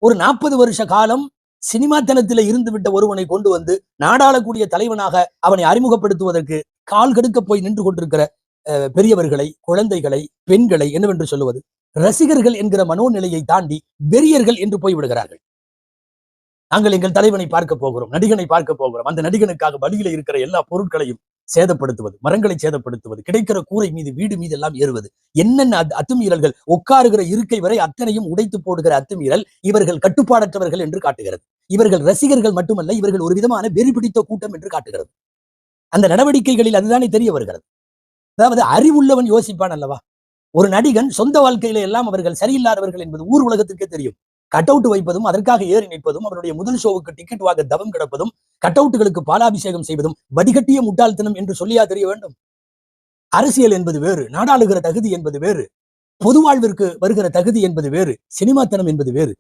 ஒரு 40 வருஷ காலம் சினிமாத்தனத்தில இருந்து விட்ட ஒருவனை கொண்டு வந்து நாடாளக்கூடிய தலைவனாக அவனை அறிமுகப்படுத்துவதற்கு கால் கடுக்க போய் நின்று கொண்டிருக்கிற பெரியவர்களை, குழந்தைகளை, பெண்களை என்னவென்று சொல்லுவது? ரசிகர்கள் என்கிற மனோநிலையை தாண்டி வெறியர்கள் என்று போய் விடுகிறார்கள். நாங்கள் எங்கள் தலைவனை பார்க்க போகிறோம், நடிகனை பார்க்க போகிறோம். அந்த நடிகனுக்காக வழியில இருக்கிற எல்லா பொருட்களையும் சேதப்படுத்துவது, மரங்களை சேதப்படுத்துவது, கிடைக்கிற கூரை மீது, வீடு மீது எல்லாம் ஏறுவது, என்னென்ன அத்துமீறல்கள், உட்காருகிற இருக்கை வரை அத்தனையும் உடைத்து போடுகிற அத்துமீறல் இவர்கள் கட்டுப்பாடற்றவர்கள் என்று காட்டுகிறது. இவர்கள் ரசிகர்கள் மட்டுமல்ல, இவர்கள் ஒரு விதமான வெறி பிடித்த கூட்டம் என்று காட்டுகிறது. அந்த நடவடிக்கைகளில் அதுதானே தெரிய வருகிறது. அதாவது அறிவுள்ளவன் யோசிப்பான் அல்லவா? ஒரு நடிகன் சொந்த வாழ்க்கையில எல்லாம் அவர்கள் சரியில்லாதவர்கள் என்பது ஊர் உலகத்துக்கே தெரியும். கட் அவுட் வைப்பதும், அதற்காக ஏறி நிற்பதும், அவருடைய முதல் ஷோவுக்கு டிக்கெட் வாங்க தவம் கிடப்பதும், கட் அவுட்டுகளுக்கு பாலாபிஷேகம் செய்வதும் வடிகட்டிய முட்டாள்தனம் என்று சொல்லியா தெரிய வேண்டும்? அரசியல் என்பது வேறு, நாடாளுகிற தகுதி என்பது வேறு, பொது வாழ்விற்கு வருகிற தகுதி என்பது வேறு, சினிமாத்தனம் என்பது வேறு.